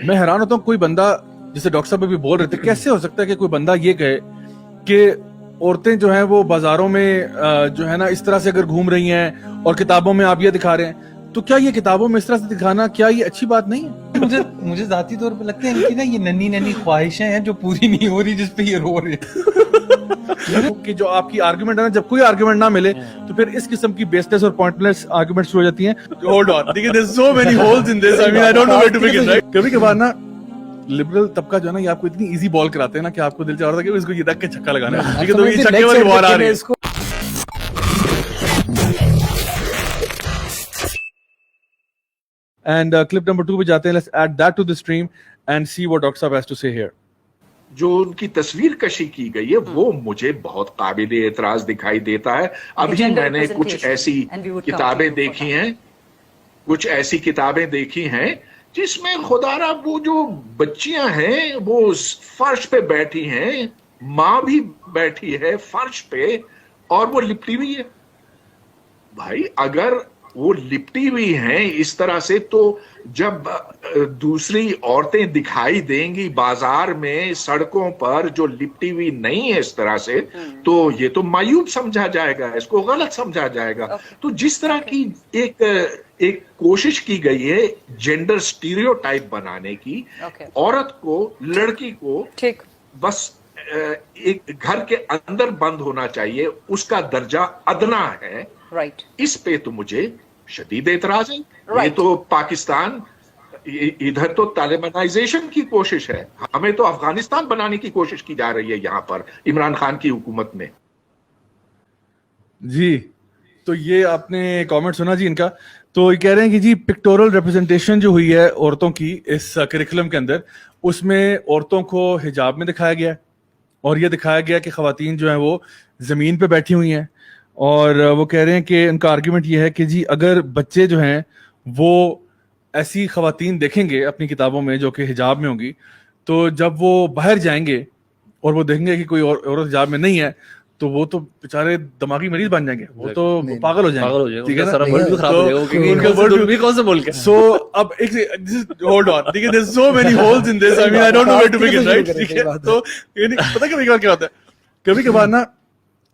میں حیران ہوتا ہوں کوئی بندہ, جیسے ڈاکٹر صاحب بھی بول رہے تھے, کیسے ہو سکتا ہے کہ کوئی بندہ یہ کہے کہ عورتیں جو ہیں وہ بازاروں میں جو ہے نا اس طرح سے اگر گھوم رہی ہیں اور کتابوں میں آپ یہ دکھا رہے ہیں, تو کیا یہ کتابوں میں اس طرح سے دکھانا کیا یہ اچھی بات نہیں ہے؟ مجھے ذاتی طور پہ لگتا ہے ان کی نا یہ ننھی خواہشیں ہیں جو پوری نہیں ہو رہی, جس پہ یہ رو رہے ہیں. کہ جو آپ کی آرگومنٹ ہے نا, جب کوئی آرگومنٹ نہ ملے تو پھر اس قسم کی بیس لیس اور پوائنٹ لیس آرگومنٹس ہو جاتی ہیں. ہولڈ آن, دیکھیں there's so many holes in this, I mean I don't know where to begin, right? کبھی کبھار نا لبرل طبقہ جو ہے نا یہ آپ کو اتنی ایزی بال کراتے ہیں نا کہ آپ کو دل چاہ رہا تھا کہ اس کو یہ دیکھ کے چھکا لگانا ہے, ٹھیک ہے, تو یہ چھکے والی بال آ رہی ہے. And clip number 2 پہ جاتے ہیں. Let's add that to the stream and see what Dr. Saab has to say here. جو ان کی تصویر کشی کی گئی ہے وہ مجھے بہت قابل اعتراض دکھائی دیتا ہے. ابھی میں نے کچھ ایسی کتابیں دیکھی ہیں جس میں خدا را وہ جو بچیاں ہیں وہ فرش پہ بیٹھی ہیں, ماں بھی بیٹھی ہے فرش پہ اور وہ لپٹی ہوئی ہے. بھائی اگر وہ لپٹی ہوئی ہیں اس طرح سے, تو جب دوسری عورتیں دکھائی دیں گی بازار میں سڑکوں پر جو لپٹی ہوئی نہیں ہے اس طرح سے, تو یہ تو معیوب سمجھا جائے گا, اس کو غلط سمجھا جائے گا. تو جس طرح کی ایک کوشش کی گئی ہے جینڈر سٹیریوٹائپ بنانے کی, عورت کو, لڑکی کو بس ایک گھر کے اندر بند ہونا چاہیے, اس کا درجہ ادنا ہے, اس پہ تو مجھے شدید اعتراض ہے. یہ تو پاکستان, ادھر تو طالبانائزیشن کی کوشش ہے, ہمیں تو افغانستان بنانے کی کوشش کی جا رہی ہے یہاں پر عمران خان کی حکومت میں. جی تو یہ آپ نے کامنٹ سنا جی ان کا, تو یہ کہہ رہے ہیں کہ جی پکٹورل ریپرزنٹیشن جو ہوئی ہے عورتوں کی اس کریکولم کے اندر, اس میں عورتوں کو حجاب میں دکھایا گیا ہے اور یہ دکھایا گیا کہ خواتین جو ہیں وہ زمین پہ بیٹھی ہوئی ہیں. اور وہ کہہ رہے ہیں کہ ان کا آرگیومنٹ یہ ہے کہ جی اگر بچے جو ہیں وہ ایسی خواتین دیکھیں گے اپنی کتابوں میں جو کہ حجاب میں ہوں گی, تو جب وہ باہر جائیں گے اور وہ دیکھیں گے کہ کوئی عورت حجاب میں نہیں ہے, تو وہ تو بیچارے دماغی مریض بن جائیں گے, وہ تو پاگل ہو جائیں گے, ٹھیک ہے. سو اب ایک ہولڈ آن, ٹھیک ہے, there's so many holes in this, I mean I don't know where to begin, right? ٹھیک ہے, تو پتہ کیا ہوتا ہے, کبھی کبھار نا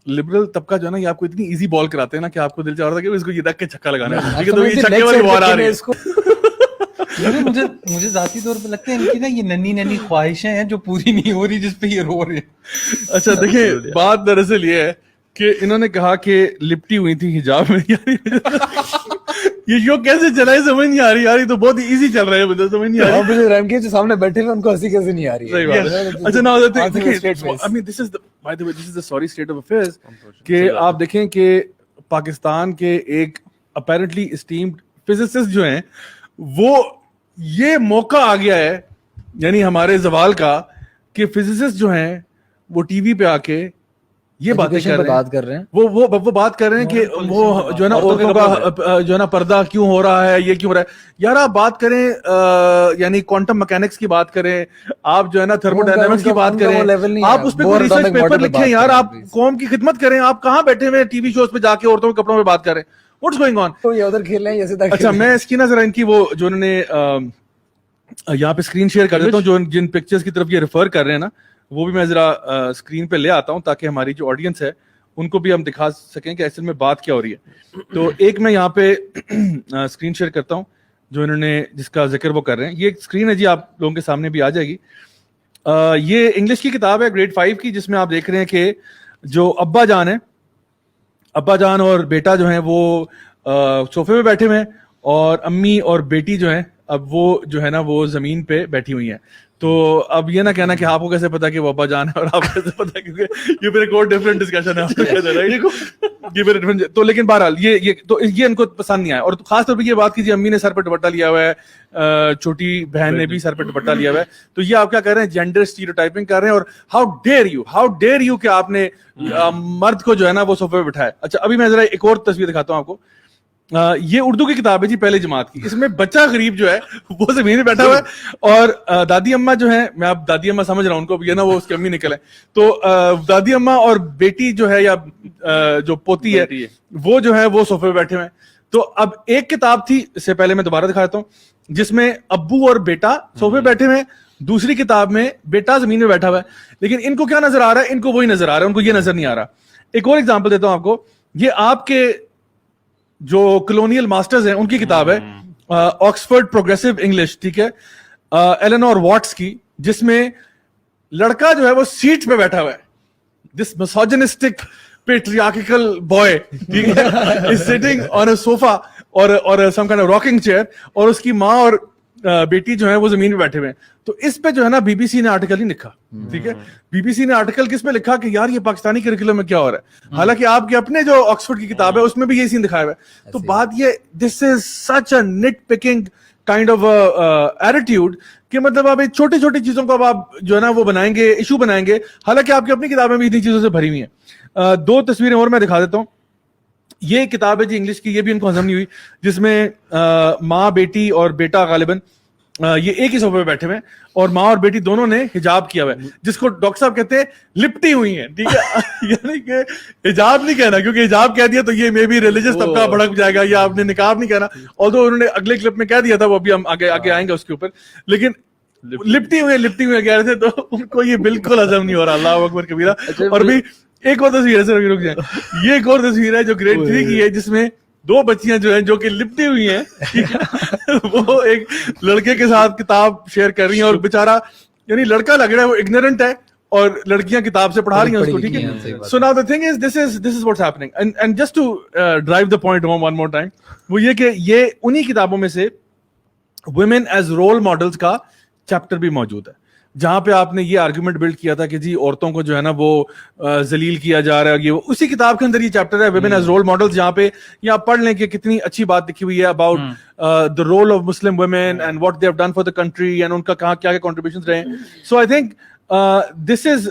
لبرل طبقہ جو ہے نا یہ آپ کو اتنی ایزی بال کراتے ہیں نا کہ آپ کو دل چاہ رہا تھا کہ اس کو یہ دیکھ کے چھکا لگانا ہے, ٹھیک ہے, تو یہ چھکے والی بال آ رہی ہے. مجھے ذاتی طور پہ لگتا ہے ان کی نا یہ ننھی خواہشیں ہیں جو پوری نہیں ہو رہی, جس پہ یہ رو رہے ہیں. اچھا دیکھیں, بات دراصل یہ ہے کہ انہوں نے کہا کہ لپٹی ہوئی تھی حجاب میں, یہ شو کیسے چلا ہے سمجھ نہیں آ رہی یار, یہ تو بہت ایزی چل رہا ہے, مجھے سمجھ نہیں آ رہی. رحم کے جو سامنے بیٹھے ہیں ان کو ہنسی کیسے نہیں آ رہی ہے. اچھا نا I mean this is the, by the way, this is the sorry state of affairs کہ آپ دیکھیں کہ پاکستان کے ایک اپیرنٹلی اسٹیمڈ فزسسٹ جو ہیں وہ یہ موقع آ گیا ہے یعنی ہمارے زوال کا کہ فزسسٹ جو ہیں وہ ٹی وی پہ آ کے یہ باتیں کر رہے ہیں, وہ بات کر رہے ہیں کہ وہ جو ہے نا عورتوں کا جو ہے نا پردہ کیوں ہو رہا ہے, یہ کیوں ہو رہا ہے. یار آپ بات کریں یعنی کوانٹم میکینکس کی بات کریں, آپ جو ہے نا تھرمو ڈائنامکس کی بات کریں, آپ اس پہ کوئی ریسرچ پیپر لکھیں یار, آپ قوم کی خدمت کریں. آپ کہاں بیٹھے ہوئے ٹی وی شوز پہ جا کے عورتوں کے کپڑوں پہ بات کریں, واٹس گوئنگ آن. ادھر کھیل رہے ہیں. اچھا میں اس کی نا ذرا ان کی وہ جو انہوں نے یہاں پہ اسکرین شیئر کر دیتا ہوں, جو جن پکچرز کی طرف یہ ریفر کر رہے ہیں نا وہ بھی میں ذرا اسکرین پہ لے آتا ہوں تاکہ ہماری جو آڈینس ہے ان کو بھی ہم دکھا سکیں کہ اصل میں بات کیا ہو رہی ہے. تو ایک میں یہاں پہ اسکرین شیئر کرتا ہوں جو انہوں نے جس کا ذکر وہ کر رہے ہیں. یہ اسکرین ہے جی, آپ لوگوں کے سامنے بھی آ جائے گی. یہ انگلش کی کتاب ہے گریڈ 5 کی, جس میں آپ دیکھ رہے ہیں کہ جو ابا جان ہیں, ابا جان اور بیٹا جو ہیں وہ صوفے پہ بیٹھے ہوئے ہیں, اور امی اور بیٹی جو ہیں اب وہ جو ہے نا وہ زمین پہ بیٹھی ہوئی ہیں. تو اب یہ نہ کہنا کہ آپ کو کیسے پتا کہ وہ ابا جان ہے اور آپ کو کیسے پتا, کیونکہ یہ پھر ایک اور ڈفرنٹ ڈسکشن ہے. تو لیکن بہرحال یہ ان کو پسند نہیں آیا, اور خاص طور پہ یہ بات کیجیے امی نے سر پہ دوپٹہ لیا ہوا ہے, چھوٹی بہن نے بھی سر پہ دوپٹہ لیا ہوا ہے, تو یہ آپ کیا کر رہے ہیں, جینڈر اسٹیریوٹائپنگ کر رہے ہیں. اور ہاؤ ڈیئر یو کہ آپ نے مرد کو جو ہے نا وہ صوفے پہ بٹھایا. اچھا ابھی میں ذرا ایک اور تصویر دکھاتا ہوں آپ کو. یہ اردو کی کتاب ہے جی, پہلی جماعت کی. اس میں بچہ غریب جو ہے وہ زمین میں بیٹھا ہوا ہے, اور دادی اماں جو ہیں, میں اب دادی اماں سمجھ رہا ہوں ان کو, یہ نا وہ اس کی امی نکل ہے, تو دادی اماں اور بیٹی جو ہے یا جو پوتی ہے وہ جو ہے وہ صوفے پہ بیٹھے ہوئے ہیں. تو اب ایک کتاب تھی, اس سے پہلے میں دوبارہ دکھاتا ہوں, جس میں ابو اور بیٹا صوفے بیٹھے ہوئے ہیں, دوسری کتاب میں بیٹا زمین میں بیٹھا ہوا ہے, لیکن ان کو کیا نظر آ رہا ہے, ان کو وہی نظر آ رہا ہے, ان کو یہ نظر نہیں آ رہا. ایک اور ایگزامپل دیتا ہوں آپ کو, یہ آپ کے جو کلونیل ماسٹرز ہیں ان کی کتاب ہے آکسفورڈ پروگریسو انگلش, ٹھیک ہے, ایلنور واٹس کی, جس میں لڑکا جو ہے وہ سیٹ پہ بیٹھا ہوا ہے, دس مسوجنسٹک پیٹریارکل بوائے, ٹھیک ہے, is sitting on a sofa اور some kind of rocking chair, اور اس کی ماں اور بیٹی جو ہے وہ زمین پہ بیٹھے ہوئے ہیں. تو اس پہ جو ہے نا بی بی سی نے آرٹیکل ہی لکھا, ٹھیک ہے, بی بی سی نے آرٹیکل کس میں لکھا کہ یار یہ پاکستانی کریکولم میں کیا ہو رہا ہے, حالانکہ آپ کے اپنے جو آکسفورڈ کی کتاب ہے اس میں بھی یہ سین دکھایا ہوا ہے. تو بات یہ, دس از سچ اے نٹ پکنگ کائنڈ آف ایٹیٹیوڈ کہ مطلب آپ چھوٹی چھوٹی چیزوں کو آپ جو ہے نا وہ بنائیں گے, ایشو بنائیں گے, حالانکہ آپ کی اپنی کتابیں بھی اتنی چیزوں سے بھری ہوئی ہیں. 2 تصویریں اور میں دکھا دیتا ہوں. یہ کتاب ہے جی انگلش کی, یہ بھی ان کو ہضم نہیں ہوئی, جس میں ماں بیٹی اور بیٹا غالباً یہ ایک ہی صوفے پہ بیٹھے ہوئے ہیں, اور ماں اور بیٹی دونوں نے حجاب کیا ہوا ہے, جس کو ڈاکٹر صاحب کہتے ہیں لپٹی ہوئی ہیں, ٹھیک ہے. یعنی کہ حجاب نہیں کہنا, کیونکہ حجاب کہہ دیا تو یہ مے بی ریلیجس طبقہ بھڑک جائے گا, یا آپ نے نقاب نہیں کہنا, although انہوں نے اگلے کلپ میں کہہ دیا تھا, وہ ابھی ہم آگے آئیں گے اس کے اوپر, لیکن لپٹی ہوئے کہہ رہے تھے, تو ان کو یہ بالکل ہضم نہیں ہو رہا. اللہ اکبر کبیرہ. اور بھی ایک اور تصویر ہے, رک جائیں, یہ ایک اور تصویر ہے جو گریڈ 3 کی ہے, جس میں 2 بچیاں جو ہیں جو کہ لپٹی ہوئی ہیں, وہ ایک لڑکے کے ساتھ کتاب شیئر کر رہی ہیں, اور بیچارہ یعنی لڑکا لگ رہا ہے وہ اگنورنٹ ہے, اور لڑکیاں کتاب سے پڑھا رہی ہیں اس کو, ٹھیک ہے. So now the thing is this is what's happening, and just to drive the point home one more time, وہ یہ کہ یہ انہی کتابوں میں سے women as role models کا چیپٹر بھی موجود ہے, جہاں پہ آپ نے یہ آرگومنٹ بلڈ کیا تھا کہ جی عورتوں کو جو ہے نا وہ ذلیل کیا جا رہا ہے, یہ اسی کتاب کے اندر یہ چیپٹر ہے ویمن ایز رول ماڈلز, جہاں پہ یہ آپ پڑھ لیں کہ کتنی اچھی بات لکھی ہوئی ہے about the role of Muslim women and what they have done for the country, and ان کا کہاں کیا کیا contributions رہے ہیں. So I think this is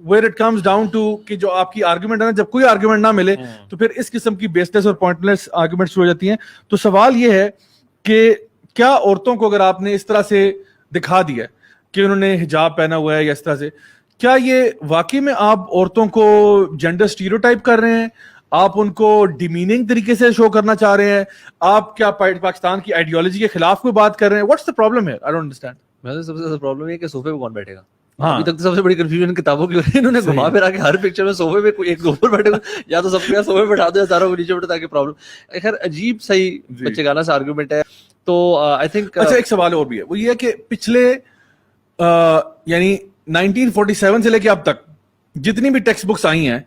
where it comes down to کہ جو آپ کی آرگومنٹ ہے نا, جب کوئی آرگومنٹ نہ ملے تو پھر اس قسم کی بیس لیس اور پوائنٹ لیس آرگومنٹ شروع ہو جاتی ہیں. تو سوال یہ ہے کہ کیا عورتوں کو اگر آپ نے اس طرح سے دکھا دیا کہ انہوں نے حجاب پہنا ہوا ہے یا اس طرح سے, کیا یہ واقعی میں آپ عورتوں کو جینڈر اسٹیریوٹائپ کر رہے ہیں, آپ ان کو ڈیمیننگ طریقے سے شو کرنا چاہ رہے ہیں, آپ کیا پاکستان کی آئیڈیالوجی کے خلاف کوئی بات کر رہے ہیں؟ واٹس دا پرابلم ہے؟ I don't understand. میں سب سے زیادہ پرابلم یہ کہ صوفے پہ کون بیٹھے گا. ابھی تک تو سب سے بڑی کنفیوژن کتابوں کی ہو رہی ہے, انہوں نے گھما پھرا کے ہر پکچر میں صوفے پہ کوئی ایک اوپر بیٹھے ہوئے, یا تو سب کو صوفے پہ بیٹھا دو یا ساروں کو نیچے بیٹھا, تاکہ پرابلم. خیر عجیب صحیح بچے گانا سا آرگومنٹ ہے. تو آئی تھنک اچھا ایک سوال اور بھی ہے, وہ یہ کہ پچھلے یعنی 1947 سے لے کے اب تک جتنی بھی ٹیکسٹ بکس آئی ہیں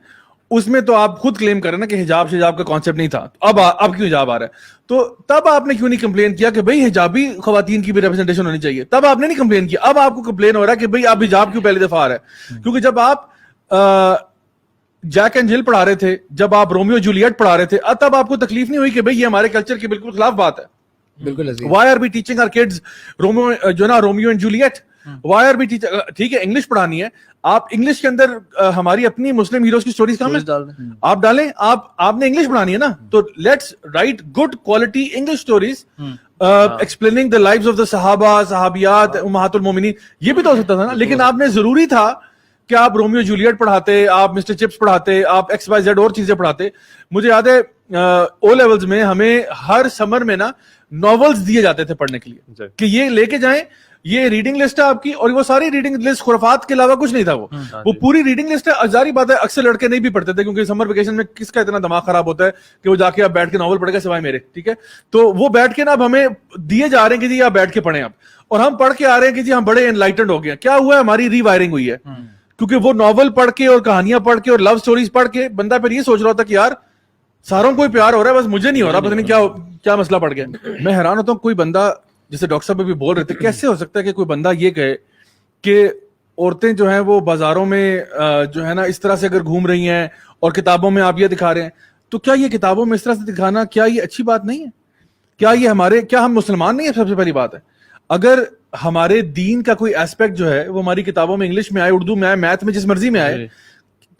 اس میں تو آپ خود کلیم کر رہے ہیں نا کہ حجاب شجاب کا کانسیپٹ نہیں تھا, اب کیوں حجاب آ رہا ہے؟ تو تب آپ نے کیوں نہیں کمپلین کیا کہ بھئی حجابی خواتین کی بھی ریپرزنٹیشن ہونی چاہیے؟ تب آپ نے نہیں کمپلین کیا. اب آپ کو کمپلین ہو رہا ہے کہ بھئی آپ حجاب کیوں پہلی دفعہ آ رہا ہے؟ کیونکہ جب آپ جیک اینڈ جل پڑھا رہے تھے, جب آپ رومیو جولیٹ پڑھا رہے تھے, تب آپ کو تکلیف نہیں ہوئی کہ بھئی یہ ہمارے کلچر کے بالکل خلاف بات ہے؟ بالکل. Why are we teaching our kids Romeo and Juliet? Why are we teaching, ٹھیک ہے انگلش پڑھانی ہے, آپ انگلش کے اندر ہماری اپنی مسلم ہیروز کی سٹوریز کام ہے آپ ڈالیں, آپ نے انگلش پڑھانی ہے نا, تو let's write good quality English stories explaining the lives of the صحابہ, صحابیات, امہات المومنین. یہ بھی تو ہو سکتا تھا نا, لیکن آپ نے ضروری تھا کہ آپ رومیو جولیٹ پڑھاتے, آپ مسٹر چپس پڑھاتے, آپ ایکس وائی زیڈ اور چیزیں پڑھاتے. مجھے یاد ہے او لیولز میں ہمیں ہر سمر میں نا ناولز دیے جاتے تھے پڑھنے کے لیے کہ یہ لے کے جائیں, یہ ریڈنگ لسٹ ہے آپ کی, اور وہ ساری ریڈنگ لسٹ خرافات کے علاوہ کچھ نہیں تھا, وہ پوری ریڈنگ لسٹ ہے. ظاہری بات ہے اکثر لڑکے نہیں بھی پڑھتے تھے, کیونکہ سمر ویکیشن میں کس کا اتنا دماغ خراب ہوتا ہے کہ وہ جا کے آپ بیٹھ کے ناول پڑھے گا سوائے میرے, ٹھیک ہے. تو وہ بیٹھ کے نا اب ہمیں دیے جا رہے ہیں کہ جی آپ بیٹھ کے پڑھیں آپ, اور ہم پڑھ کے آ رہے ہیں کہ جی ہم بڑے انلائٹنڈ ہو گئے ہیں. کیا ہوا ہے؟ ہماری ری وائرنگ ہوئی ہے, کیونکہ وہ ناول پڑھ کے اور کہانیاں پڑھ کے اور لو سٹوریز پڑھ کے بندہ پھر یہ سوچ رہا ہوتا کہ یار ساروں کو پیار ہو رہا ہے, بس مجھے نہیں ہو رہا, پتہ نہیں کیا مسئلہ پڑ گیا. میں حیران ہوتا ہوں, کوئی بندہ جیسے ڈاکٹر صاحب بھی بول رہے تھے, کیسے ہو سکتا ہے کہ کوئی بندہ یہ کہے کہ عورتیں جو ہیں وہ بازاروں میں جو ہے نا اس طرح سے اگر گھوم رہی ہیں اور کتابوں میں آپ یہ دکھا رہے ہیں, تو کیا یہ کتابوں میں اس طرح سے دکھانا کیا یہ اچھی بات نہیں ہے؟ کیا ہم مسلمان نہیں ہیں؟ سب سے پہلی بات ہے, اگر ہمارے دین کا کوئی ایسپیکٹ جو ہے وہ ہماری کتابوں میں انگلش میں آئے, اردو میں آئے, میتھ میں, جس مرضی میں آئے,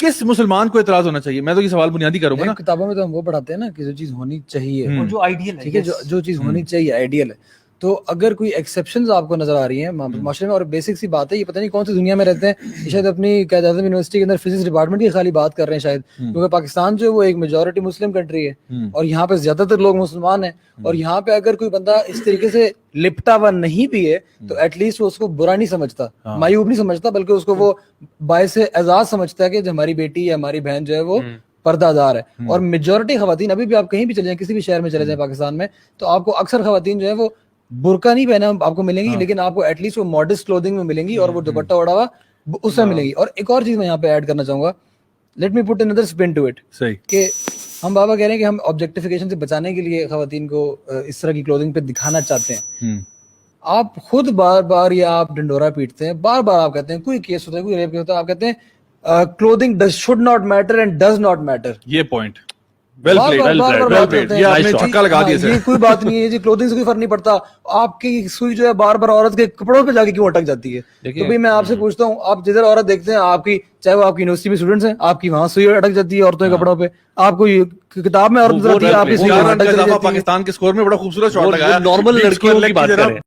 کس مسلمان کو اعتراض ہونا چاہیے؟ میں تو یہ سوال بنیادی کروں گا نا. کتابوں میں تو ہم وہ پڑھاتے ہیں نا کہ جو چیز ہونی چاہیے, جو آئیڈیل ہے, ٹھیک ہے, جو چیز ہونی چاہیے آئیڈیل ہے, تو اگر کوئی ایکسیپشنز آپ کو نظر آ رہی ہیں معاشرے میں, اور بیسک سی بات ہے, یہ پتہ نہیں کون سی دنیا میں رہتے ہیں, یہ شاید اپنی قائد اعظم یونیورسٹی کے اندر فزکس ڈپارٹمنٹ کی خالی بات کر رہے ہیں شاید, کیونکہ پاکستان جو ہے وہ ایک میجورٹی مسلم کنٹری ہے اور یہاں پہ زیادہ تر لوگ مسلمان ہیں, اور یہاں پہ اگر کوئی بندہ اس طریقے سے لپٹا ہوا نہیں بھی ہے تو ایٹ لیسٹ وہ اس کو برا نہیں سمجھتا, مایوب نہیں سمجھتا, بلکہ اس کو وہ باعث اعزاز سمجھتا ہے کہ جو ہماری بیٹی یا ہماری بہن جو ہے وہ پردہ دار ہے. اور میجورٹی خواتین, ابھی بھی آپ کہیں بھی چلے جائیں, کسی بھی شہر میں چلے جائیں پاکستان میں, تو آپ کو اکثر خواتین جو ہے وہ برقع نہیں پہنا آپ کو ملیں گی, لیکن آپ کو ایٹ لیسٹ وہ ماڈسٹ کلودنگ میں ملیں گی اور وہ دوپٹہ اوڑھا ہوا اس میں ملیں گی. اور ایک اور چیز میں یہاں پہ ایڈ کرنا چاہوں گا, let me put another spin to it, صحیح, کہ ہم بابا کہہ رہے ہیں کہ ہم آبجیکٹیفیکیشن سے بچانے کے لیے خواتین کو اس طرح کی کلودنگ پہ دکھانا چاہتے ہیں. آپ خود بار بار یا آپ ڈنڈورا پیٹتے ہیں, بار بار آپ کہتے ہیں, کوئی کیس ہوتا ہے, کوئی ریپ ہوتا ہے, آپ کہتے ہیں clothing should not matter and does not matter. یہ پوائنٹ ویل پلیڈ, یہ آپ نے چھکا لگا دیا. یہ کوئی بات نہیں ہے جی, کلودنگ سے کوئی فرق نہیں پڑتا, آپ کی سوئی جو ہے بار بار عورت کے کپڑوں پہ جا کے کیوں اٹک جاتی ہے. تو بھائی میں آپ سے پوچھتا ہوں, آپ جدھر عورت دیکھتے ہیں آپ کی, چاہے وہ آپ کی یونیورسٹی میں اسٹوڈنٹس ہیں, آپ کی وہاں سوئی اٹک جاتی ہے عورتوں کے کپڑوں پہ, آپ کو کتاب میں عورت نظر آتی ہے, آپ کی سوئی اٹک جاتی ہے. پاکستان کے اسکور میں بڑا خوبصورت شاٹ لگایا, نارمل لڑکیوں کی بات کریں.